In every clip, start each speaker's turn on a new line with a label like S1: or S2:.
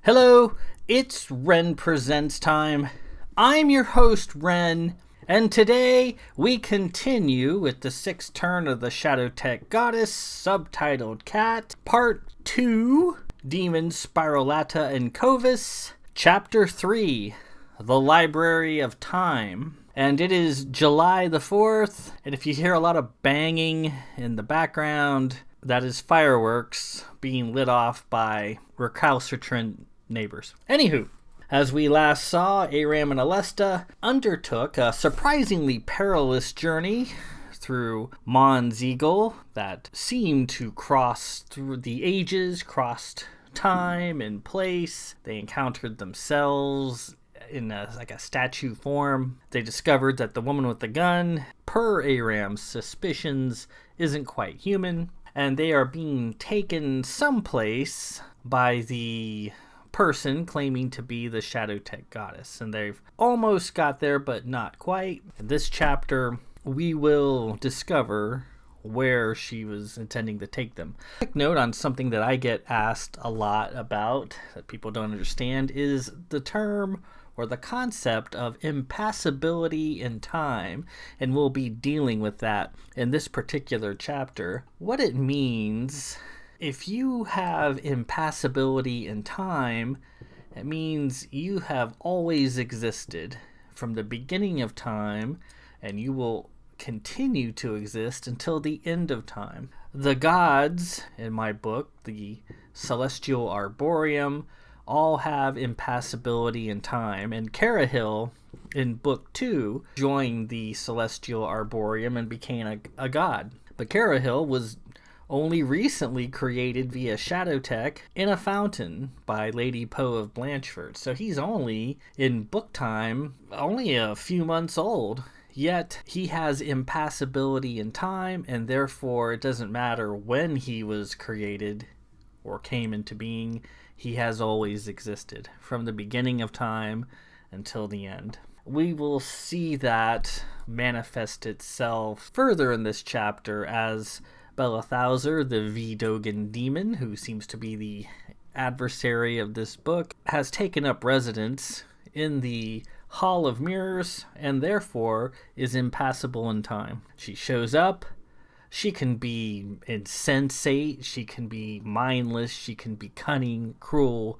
S1: Hello, it's Ren Presents time. I'm your host, Ren, and today we continue with the 6th turn of the Shadow Tech Goddess, subtitled Cat, Part 2, Demons Spiralata and Covis, Chapter 3, The Library of Time. And it is July the 4th, and if you hear a lot of banging in the background, that is fireworks being lit off by recalcitrant neighbors. Anywho, as we last saw, Aram and Alesta undertook a surprisingly perilous journey through Mons Eagle that seemed to cross through the ages, crossed time and place. They encountered themselves in a statue form. They discovered that the woman with the gun, per Aram's suspicions, isn't quite human, and they are being taken someplace by the person claiming to be the Shadow Tech Goddess, and they've almost got there but not quite. In this chapter we will discover where she was intending to take them. Quick note on something that I get asked a lot about that people don't understand is the term or the concept of impassibility in time, and we'll be dealing with that in this particular chapter. What it means: if you have impassibility in time, it means you have always existed from the beginning of time, and you will continue to exist until the end of time. The gods, in my book, the Celestial Arboreum, all have impassibility in time, and Carahil, in book 2, joined the Celestial Arboreum and became a god. But Carahil was only recently created via Shadow Tech in a fountain by Lady Poe of Blanchford. So he's only, in book time, only a few months old. Yet he has impassibility in time, and therefore it doesn't matter when he was created or came into being, he has always existed from the beginning of time until the end. We will see that manifest itself further in this chapter as Bellathauser, the V-Dogan demon, who seems to be the adversary of this book, has taken up residence in the Hall of Mirrors and therefore is impassible in time. She shows up. She can be insensate, she can be mindless, she can be cunning, cruel,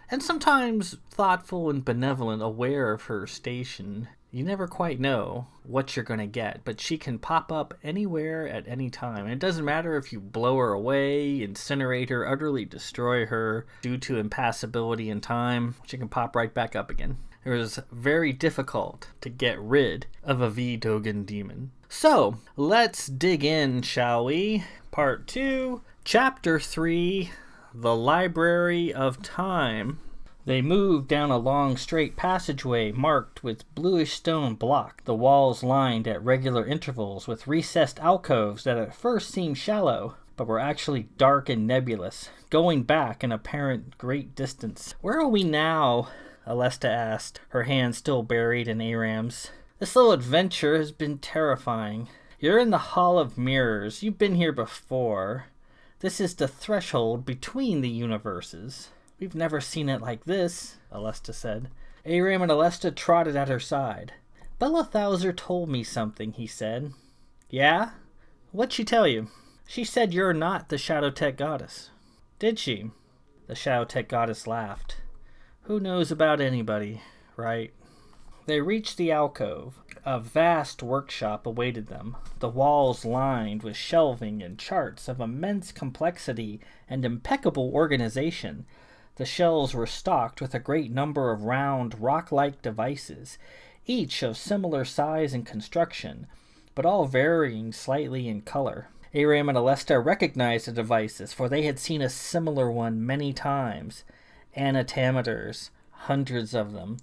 S1: and sometimes thoughtful and benevolent, aware of her station. You never quite know what you're going to get, but she can pop up anywhere at any time. And it doesn't matter if you blow her away, incinerate her, utterly destroy her due to impassibility in time. She can pop right back up again. It was very difficult to get rid of a V-Dogan demon. So, let's dig in, shall we? Part 2, Chapter 3, The Library of Time. They moved down a long straight passageway marked with bluish stone block, the walls lined at regular intervals with recessed alcoves that at first seemed shallow, but were actually dark and nebulous, going back an apparent great distance. "Where are we now?" Alesta asked, her hand still buried in Aram's. "This little adventure has been terrifying. You're in the Hall of Mirrors. You've been here before. This is the threshold between the universes. We've never seen it like this," Alesta said. Aram and Alesta trotted at her side. "Bellathauser told me something," he said. "Yeah? What'd she tell you?" "She said you're not the Shadow Tech Goddess." "Did she?" The Shadow Tech Goddess laughed. "Who knows about anybody, right?" They reached the alcove. A vast workshop awaited them, the walls lined with shelving and charts of immense complexity and impeccable organization. The shelves were stocked with a great number of round, rock-like devices, each of similar size and construction, but all varying slightly in color. Aram and Alesta recognized the devices, for they had seen a similar one many times. Anatameters, hundreds of them.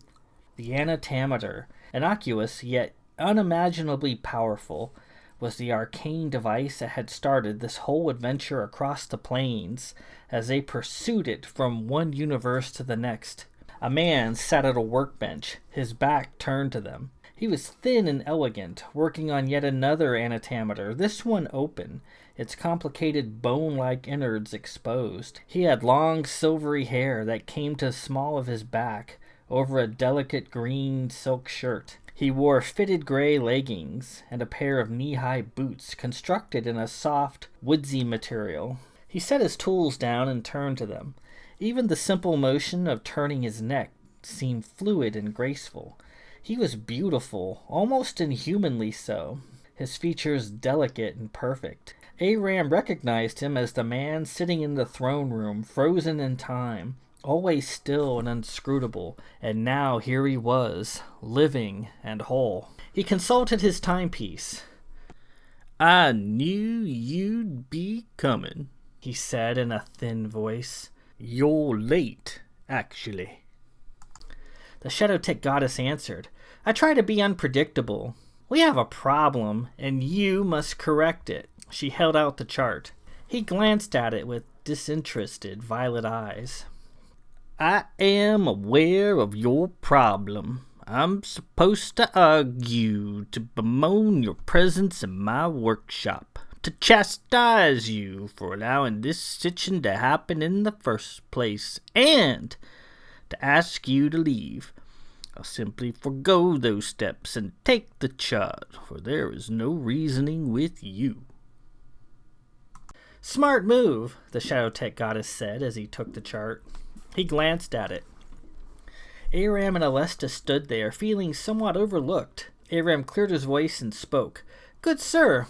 S1: The anatameter, innocuous yet unimaginably powerful, was the arcane device that had started this whole adventure across the plains as they pursued it from one universe to the next. A man sat at a workbench, his back turned to them. He was thin and elegant, working on yet another anatameter, this one open, its complicated bone-like innards exposed. He had long silvery hair that came to the small of his back over a delicate green silk shirt. He wore fitted gray leggings and a pair of knee-high boots constructed in a soft, woodsy material. He set his tools down and turned to them. Even the simple motion of turning his neck seemed fluid and graceful. He was beautiful, almost inhumanly so, his features delicate and perfect. Aram recognized him as the man sitting in the throne room, frozen in time, always still and inscrutable, and now here he was, living and whole. He consulted his timepiece. "I knew you'd be coming," he said in a thin voice. "You're late, actually." The Shadow Tech Goddess answered, "I try to be unpredictable. We have a problem, and you must correct it." She held out the chart. He glanced at it with disinterested violet eyes. "I am aware of your problem. I'm supposed to argue, to bemoan your presence in my workshop, to chastise you for allowing this stitching to happen in the first place, and to ask you to leave. I'll simply forego those steps and take the chart, for there is no reasoning with you." "Smart move," the Shadow Tech Goddess said as he took the chart. He glanced at it. Aram and Alesta stood there, feeling somewhat overlooked. Aram cleared his voice and spoke. "Good sir,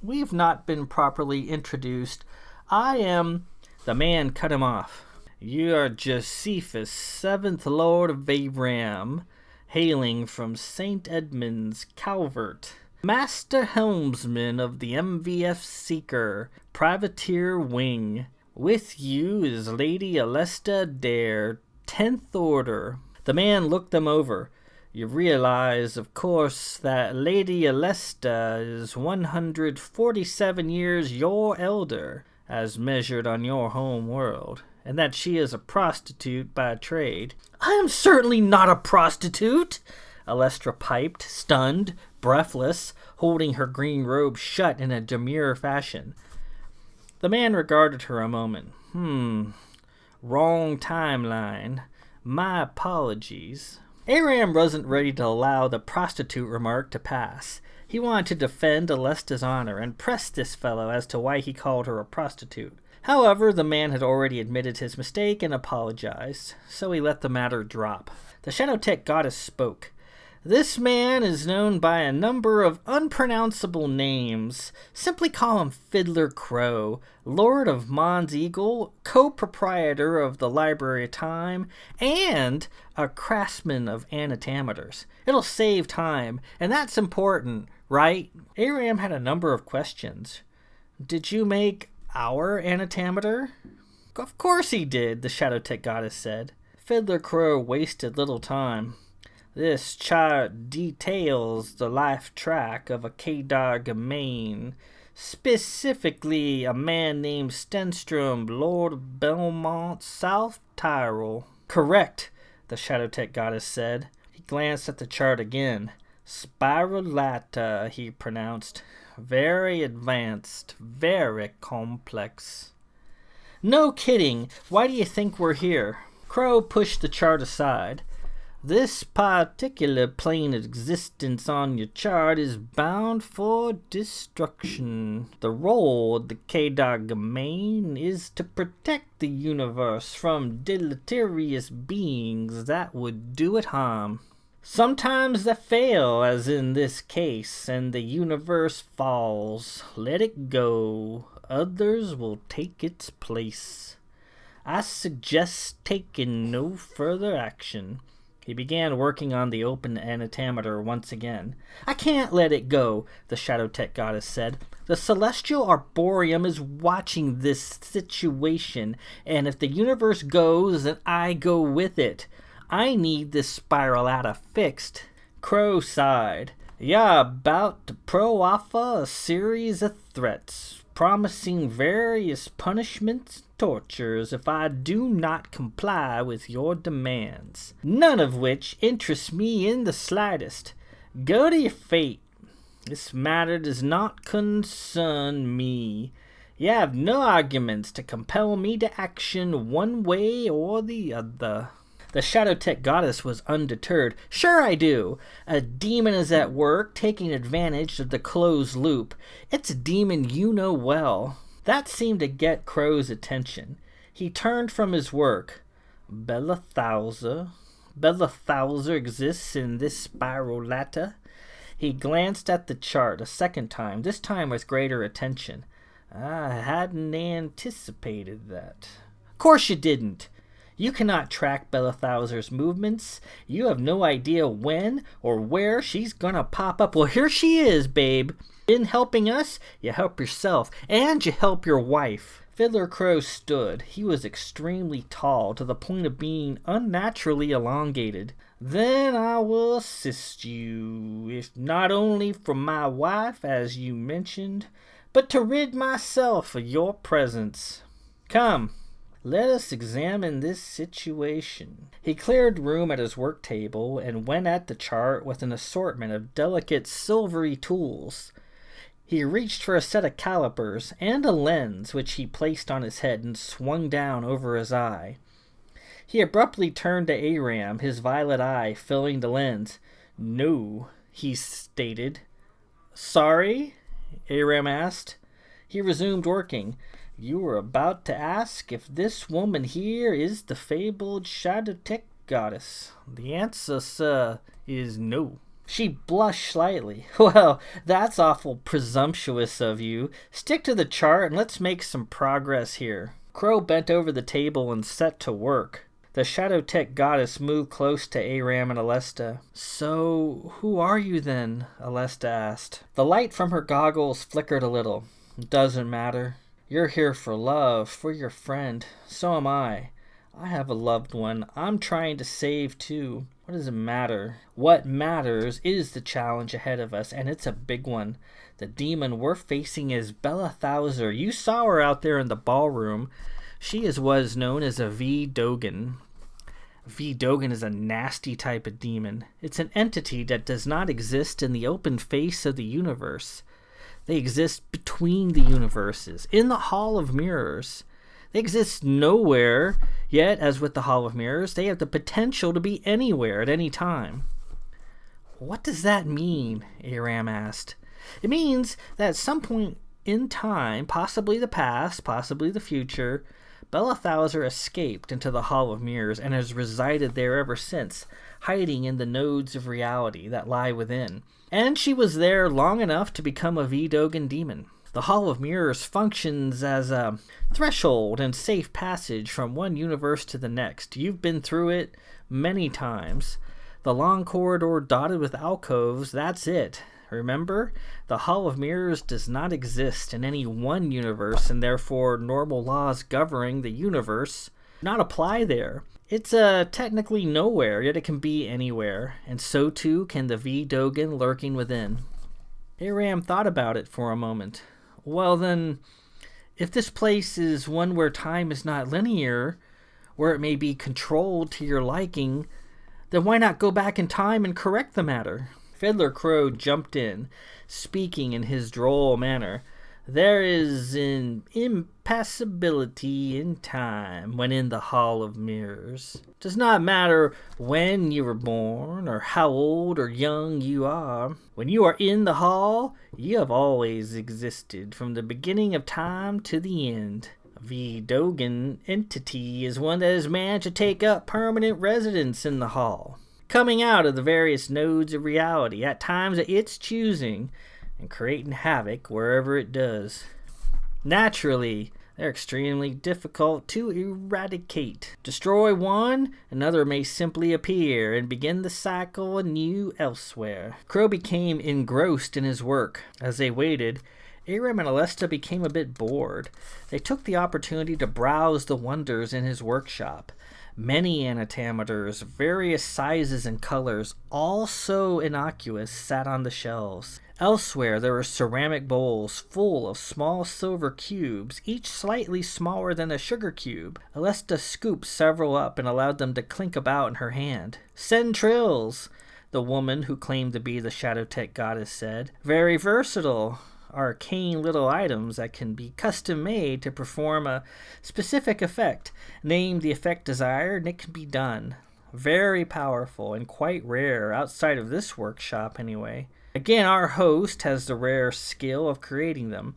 S1: we've not been properly introduced. I am—" The man cut him off. "You are Josephus, 7th Lord of Aram, hailing from St. Edmund's, Calvert, Master Helmsman of the MVF Seeker, Privateer Wing. With you is Lady Alesta Dare, 10th Order." The man looked them over. "You realize, of course, that Lady Alesta is 147 years your elder, as measured on your home world, and that she is a prostitute by trade." "I am certainly not a prostitute," Alestra piped, stunned, breathless, holding her green robe shut in a demure fashion. The man regarded her a moment. Wrong timeline. My apologies." Aram wasn't ready to allow the prostitute remark to pass. He wanted to defend Alesta's honor and press this fellow as to why he called her a prostitute. However, the man had already admitted his mistake and apologized, so he let the matter drop. The Shadow Tech Goddess spoke. "This man is known by a number of unpronounceable names. Simply call him Fiddler Crowe, Lord of Mons Eagle, co-proprietor of the Library of Time, and a craftsman of anatameters. It'll save time, and that's important, right?" Aram had a number of questions. "Did you make our anatameter?" "Of course he did," the Shadow Tech Goddess said. Fiddler Crowe wasted little time. "This chart details the life track of a Kedar Gawain, specifically a man named Stenstrom, Lord of Belmont, South Tyrol." "Correct," the Shadow Tech Goddess said. He glanced at the chart again. "Spiralata," he pronounced. "Very advanced, very complex." "No kidding. Why do you think we're here?" Crowe pushed the chart aside. "This particular plane of existence on your chart is bound for destruction. The role of the Kedar Gawain is to protect the universe from deleterious beings that would do it harm. Sometimes they fail, as in this case, and the universe falls. Let it go. Others will take its place. I suggest taking no further action." He began working on the open anatameter once again. "I can't let it go," the Shadow Tech Goddess said. "The Celestial Arboreum is watching this situation, and if the universe goes, then I go with it. I need this spiralata fixed." Crowe sighed. You're about to proffer a series of threats, promising various punishments and tortures if I do not comply with your demands, none of which interest me in the slightest. Go to your fate. This matter does not concern me. You have no arguments to compel me to action one way or the other. The Shadow Tech Goddess was undeterred. Sure I do. A demon is at work, taking advantage of the closed loop. It's a demon you know well. That seemed to get Crowe's attention. He turned from his work. Bellathauser exists in this spiral ladder. He glanced at the chart a second time, this time with greater attention. I hadn't anticipated that. Of course you didn't. You cannot track Bellathauser's movements. You have no idea when or where she's gonna pop up. Well, here she is, babe. In helping us, you help yourself, and you help your wife. Fiddler Crowe stood. He was extremely tall, to the point of being unnaturally elongated. Then I will assist you, if not only from my wife, as you mentioned, but to rid myself of your presence. Come. Let us examine this situation. He cleared room at his work table and went at the chart with an assortment of delicate silvery tools. He reached for a set of calipers and a lens which he placed on his head and swung down over his eye. He abruptly turned to Aram, his violet eye filling the lens. No, he stated. Sorry? Aram asked. He resumed working. You were about to ask if this woman here is the fabled Shadow Tech Goddess. The answer, sir, is no. She blushed slightly. Well, that's awful presumptuous of you. Stick to the chart and let's make some progress here. Crowe bent over the table and set to work. The Shadow Tech Goddess moved close to Aram and Alesta. So, who are you then? Alesta asked. The light from her goggles flickered a little. Doesn't matter. You're here for love, for your friend. So am I. I have a loved one I'm trying to save too. What does it matter? What matters is the challenge ahead of us, and it's a big one. The demon we're facing is Bellathauser. You saw her out there in the ballroom. She is what is known as a V-Dogan. V-Dogan is a nasty type of demon. It's an entity that does not exist in the open face of the universe. They exist between the universes, in the Hall of Mirrors. They exist nowhere, yet, as with the Hall of Mirrors, they have the potential to be anywhere at any time. What does that mean? Aram asked. It means that at some point in time, possibly the past, possibly the future, Bellathauser escaped into the Hall of Mirrors and has resided there ever since, hiding in the nodes of reality that lie within. And she was there long enough to become a V-Dogan demon. The Hall of Mirrors functions as a threshold and safe passage from one universe to the next. You've been through it many times. The long corridor dotted with alcoves, that's it. Remember, the Hall of Mirrors does not exist in any one universe, and therefore normal laws governing the universe do not apply there. It's technically nowhere, yet it can be anywhere, and so too can the V-Dogan lurking within. Aram thought about it for a moment. Well then, if this place is one where time is not linear, where it may be controlled to your liking, then why not go back in time and correct the matter? Fiddler Crowe jumped in, speaking in his droll manner. There is an impassibility in time when in the Hall of Mirrors. It does not matter when you were born or how old or young you are. When you are in the hall, you have always existed from the beginning of time to the end. The Dogan entity is one that has managed to take up permanent residence in the hall, coming out of the various nodes of reality at times of its choosing, and creating havoc wherever it does. Naturally, they're extremely difficult to eradicate. Destroy one, another may simply appear and begin the cycle anew elsewhere. Crowe became engrossed in his work. As they waited, Aram and Alesta became a bit bored. They took the opportunity to browse the wonders in his workshop. Many anatometers, various sizes and colors, all so innocuous, sat on the shelves. Elsewhere there were ceramic bowls full of small silver cubes, each slightly smaller than a sugar cube. Alesta scooped several up and allowed them to clink about in her hand. "Centrills," the woman who claimed to be the Shadowtech goddess said. "Very versatile. Arcane little items that can be custom made to perform a specific effect. Name the effect desired and it can be done. Very powerful and quite rare outside of this workshop anyway. Again, our host has the rare skill of creating them.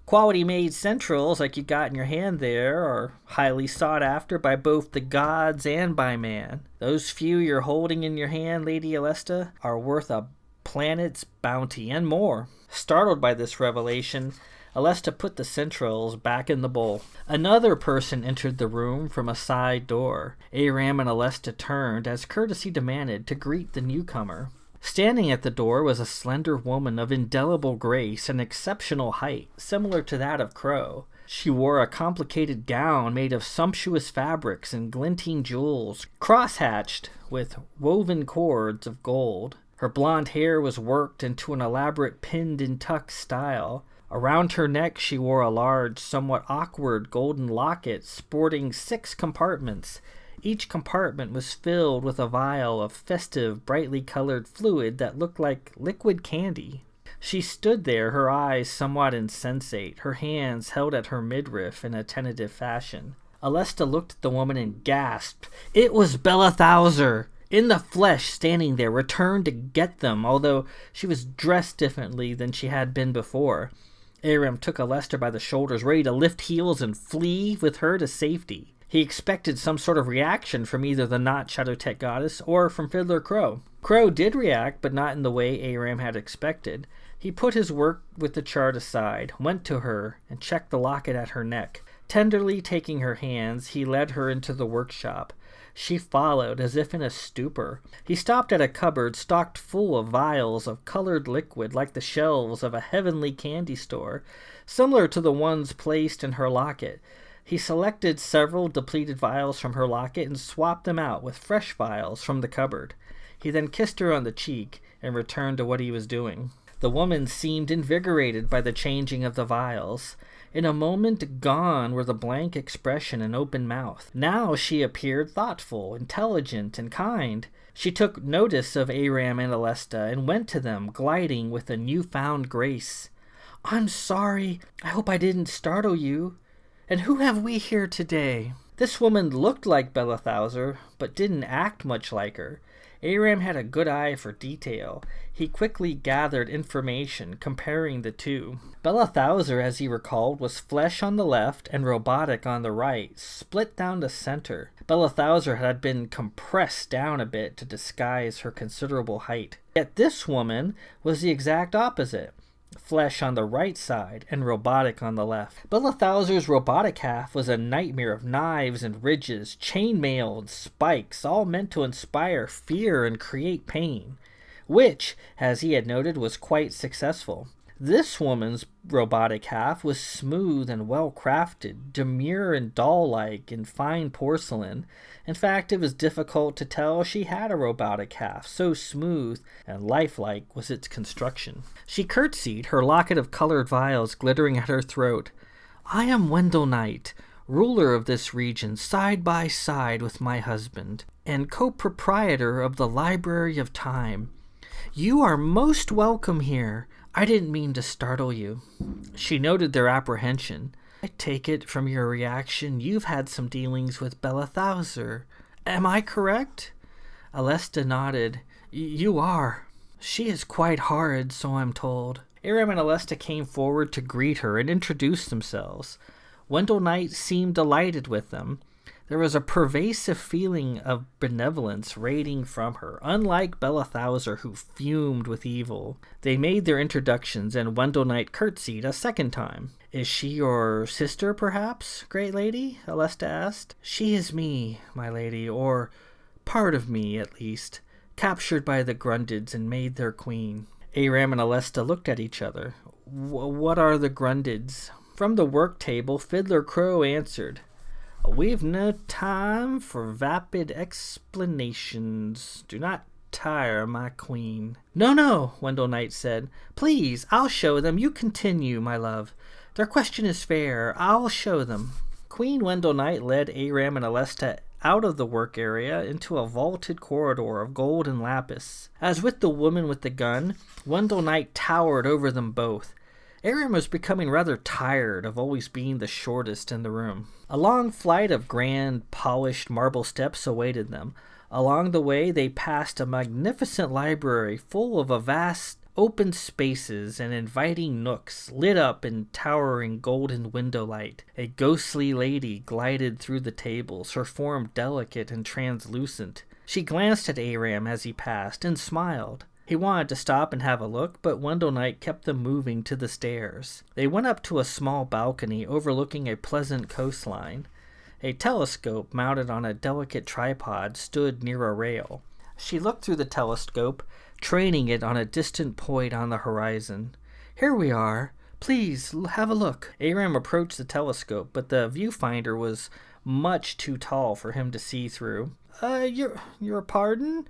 S1: Quality made centrals like you got in your hand there are highly sought after by both the gods and by man. Those few you're holding in your hand, Lady Alesta, are worth a planet's bounty and more." Startled by this revelation, Alesta put the centrals back in the bowl. Another person entered the room from a side door. Aram and Alesta turned, as courtesy demanded, to greet the newcomer. Standing at the door was a slender woman of indelible grace and exceptional height, similar to that of Crowe. She wore a complicated gown made of sumptuous fabrics and glinting jewels, cross-hatched with woven cords of gold. Her blonde hair was worked into an elaborate pinned-and-tucked style. Around her neck she wore a large, somewhat awkward golden locket sporting 6 compartments. Each compartment was filled with a vial of festive, brightly colored fluid that looked like liquid candy. She stood there, her eyes somewhat insensate, her hands held at her midriff in a tentative fashion. Alesta looked at the woman and gasped. It was Bellathauser! In the flesh, standing there, returned to get them, although she was dressed differently than she had been before. Aram took Alesta by the shoulders, ready to lift heels and flee with her to safety. He expected some sort of reaction from either the not Shadowtech goddess or from Fiddler Crowe. Crowe did react, but not in the way Aram had expected. He put his work with the chart aside, went to her, and checked the locket at her neck. Tenderly taking her hands, he led her into the workshop. She followed, as if in a stupor. He stopped at a cupboard stocked full of vials of colored liquid like the shelves of a heavenly candy store, similar to the ones placed in her locket. He selected several depleted vials from her locket and swapped them out with fresh vials from the cupboard. He then kissed her on the cheek and returned to what he was doing. The woman seemed invigorated by the changing of the vials. In a moment gone were the blank expression and open mouth. Now she appeared thoughtful, intelligent, and kind. She took notice of Aram and Alesta and went to them, gliding with a newfound grace. "I'm sorry. I hope I didn't startle you. And who have we here today?" This woman looked like Bellathauser, but didn't act much like her. Aram had a good eye for detail. He quickly gathered information, comparing the two. Bellathauser, as he recalled, was flesh on the left and robotic on the right, split down the center. Bellathauser had been compressed down a bit to disguise her considerable height. Yet this woman was the exact opposite. Flesh on the right side and robotic on the left. Bellathauser's robotic half was a nightmare of knives and ridges, chainmail and spikes, all meant to inspire fear and create pain, which, as he had noted, was quite successful. This woman's robotic half was smooth and well-crafted, demure and doll-like in fine porcelain. In fact, it was difficult to tell she had a robotic half, so smooth and lifelike was its construction. She curtsied, her locket of colored vials glittering at her throat. "I am Wendell Knight, ruler of this region, side by side with my husband, and co-proprietor of the Library of Time. You are most welcome here. I didn't mean to startle you." She noted their apprehension. "I take it from your reaction you've had some dealings with Bellathauser. Am I correct?" Alesta nodded. "You are. She is quite horrid, so I'm told." Aram and Alesta came forward to greet her and introduce themselves. Wendell Knight seemed delighted with them. There was a pervasive feeling of benevolence radiating from her, unlike Bellathauser, who fumed with evil. They made their introductions, and Wendell Knight curtsied a second time. "Is she your sister, perhaps, great lady?" Alesta asked. "She is me, my lady, or part of me, at least, captured by the Ghrundids and made their queen." Aram and Alesta looked at each other. What are the Ghrundids? From the work table, Fiddler Crowe answered, We've no time for vapid explanations. Do not tire my queen. No, Wendell Knight said. Please, I'll show them. You continue, my love. Their question is fair. I'll show them. Queen Wendell Knight led Aram and Alesta out of the work area into a vaulted corridor of gold and lapis. As with the woman with the gun, Wendell Knight towered over them both. Aram was becoming rather tired of always being the shortest in the room. A long flight of grand, polished marble steps awaited them. Along the way, they passed a magnificent library full of a vast open spaces and inviting nooks lit up in towering golden window light. A ghostly lady glided through the tables, her form delicate and translucent. She glanced at Aram as he passed and smiled. He wanted to stop and have a look, but Wendell Knight kept them moving to the stairs. They went up to a small balcony overlooking a pleasant coastline. A telescope mounted on a delicate tripod stood near a rail. She looked through the telescope, training it on a distant point on the horizon. Here we are. Please, have a look. Aram approached the telescope, but the viewfinder was much too tall for him to see through. Your pardon?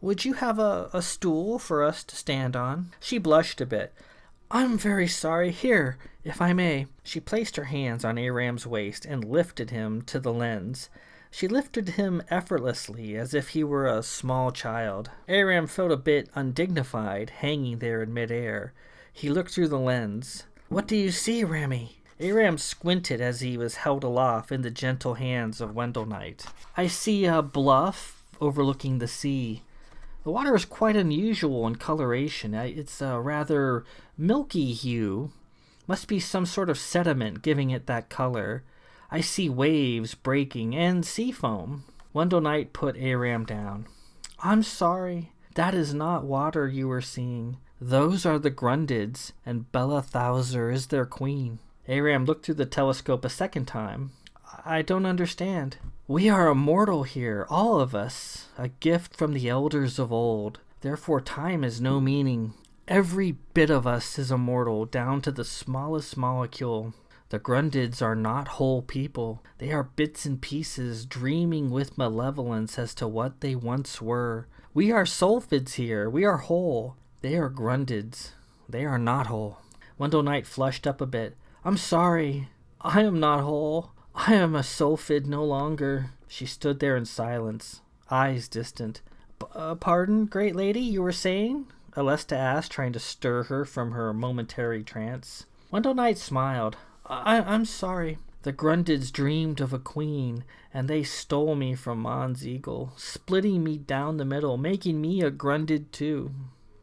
S1: Would you have a stool for us to stand on? She blushed a bit. I'm very sorry. Here, if I may. She placed her hands on Aram's waist and lifted him to the lens. She lifted him effortlessly, as if he were a small child. Aram felt a bit undignified, hanging there in midair. He looked through the lens. What do you see, Rami? Aram squinted as he was held aloft in the gentle hands of Wendell Knight. I see a bluff overlooking the sea. The water is quite unusual in coloration. It's a rather milky hue. Must be some sort of sediment giving it that color. I see waves breaking and sea foam. Wendell Knight put Aram down. I'm sorry. That is not water you are seeing. Those are the Ghrundids, and Bella Thouser is their queen. Aram looked through the telescope a second time. I don't understand. We are immortal here, all of us, a gift from the elders of old. Therefore time has no meaning. Every bit of us is immortal, down to the smallest molecule. The Ghrundids are not whole people. They are bits and pieces, dreaming with malevolence as to what they once were. We are Sulfids here. We are whole. They are Ghrundids. They are not whole. Wendell Knight flushed up a bit. I'm sorry. I am not whole. I am a Sulfid no longer. She stood there in silence, eyes distant. Pardon, great lady, you were saying? Alesta asked, trying to stir her from her momentary trance. Wendell Knight smiled. I'm sorry. The Ghrundids dreamed of a queen, and they stole me from Mon's eagle, splitting me down the middle, making me a Ghrundid too.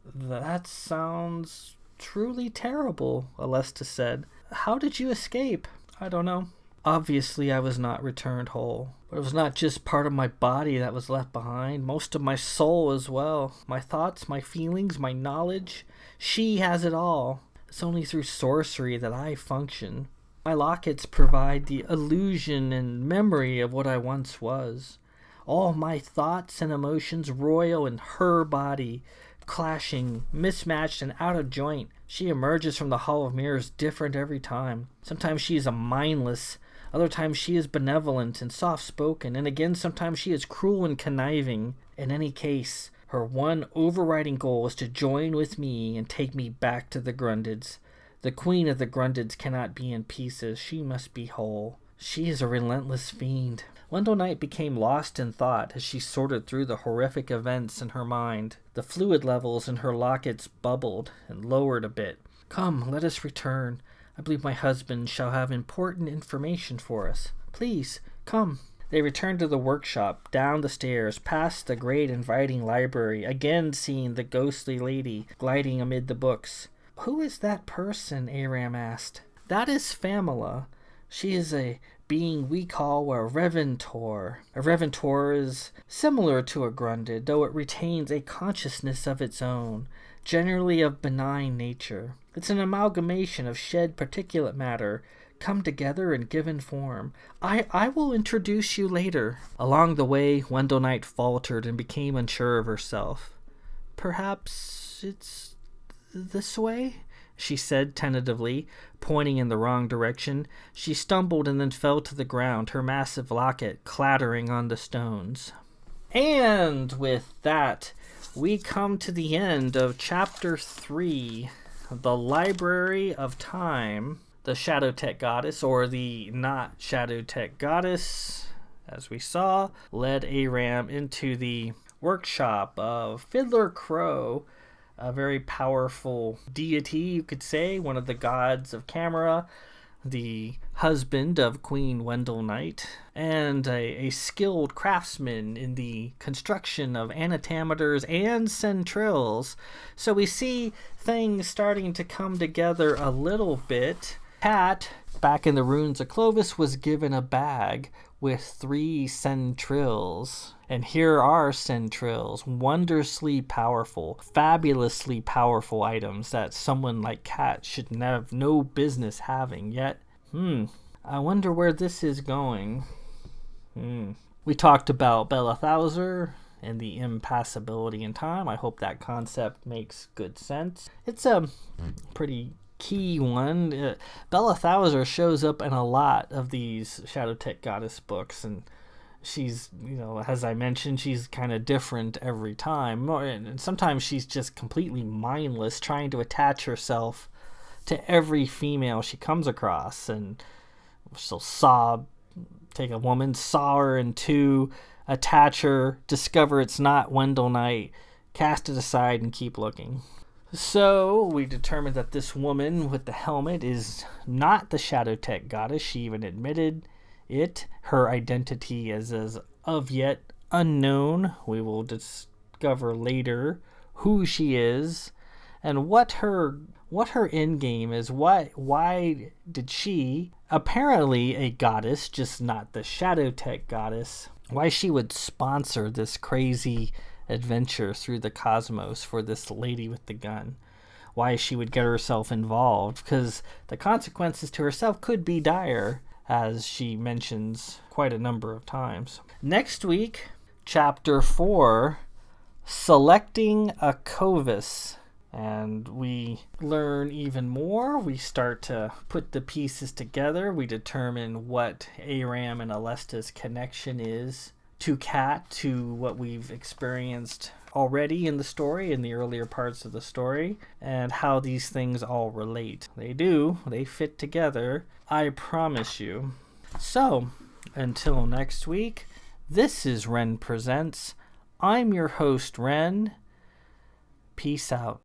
S1: That sounds truly terrible, Alesta said. How did you escape? I don't know. Obviously, I was not returned whole. But it was not just part of my body that was left behind, most of my soul as well. My thoughts, my feelings, my knowledge. She has it all. It's only through sorcery that I function. My lockets provide the illusion and memory of what I once was. All my thoughts and emotions roil in her body, clashing, mismatched, and out of joint. She emerges from the Hall of Mirrors different every time. Sometimes she is a mindless, other times she is benevolent and soft-spoken, and again sometimes she is cruel and conniving. In any case, her one overriding goal is to join with me and take me back to the Ghrundids. The queen of the Ghrundids cannot be in pieces. She must be whole. She is a relentless fiend. Wendell Knight became lost in thought as she sorted through the horrific events in her mind. The fluid levels in her lockets bubbled and lowered a bit. Come, let us return. I believe my husband shall have important information for us. Please, come. They returned to the workshop, down the stairs, past the great inviting library, again seeing the ghostly lady gliding amid the books. Who is that person? Aram asked. That is Famila. She is a being we call a Reventor. A Reventor is similar to a Ghrundid, though it retains a consciousness of its own, generally of benign nature. It's an amalgamation of shed particulate matter, come together and given form. I will introduce you later. Along the way, Wendell Knight faltered and became unsure of herself. Perhaps it's this way? she said tentatively, pointing in the wrong direction. She stumbled and then fell to the ground, her massive locket clattering on the stones. And with that, we come to the end of Chapter 3, The Library of Time. The Shadow Tech Goddess, or the not Shadow Tech Goddess, as we saw, led Aram into the workshop of Fiddler Crowe, a very powerful deity, you could say, one of the gods of camera, the husband of Queen Wendell Knight, and a skilled craftsman in the construction of antimeters and centrils. So we see things starting to come together a little bit. Cat, back in the ruins of Clovis, was given a bag with 3 centrils. And here are centrils, wondrously powerful, fabulously powerful items that someone like Cat should have no business having. Yet, I wonder where this is going. We talked about Bellathauser and the impassibility in time. I hope that concept makes good sense. It's a pretty key one. Bellathauser shows up in a lot of these Shadow Tech Goddess books, and she's, as I mentioned, she's kind of different every time. And sometimes she's just completely mindless, trying to attach herself to every female she comes across. And she'll take a woman, saw her in 2, attach her, discover it's not Wendell Knight, cast it aside, and keep looking. So we determined that this woman with the helmet is not the Shadow Tech Goddess. She even admitted it. Her identity is of yet unknown. We will discover later who she is and what her end game is. Why did she, apparently a goddess, just not the Shadow Tech Goddess, why she would sponsor this crazy adventure through the cosmos for this lady with the gun, why she would get herself involved, because the consequences to herself could be dire, as she mentions quite a number of times. Next week, Chapter 4, Selecting a Covis, and we learn even more. We start to put the pieces together. We determine what Aram and Alesta's connection is to Cat, to what we've experienced already in the story, in the earlier parts of the story, and how these things all relate. They fit together, I promise you. So, until next week, this is Ren Presents. I'm your host, Ren. Peace out.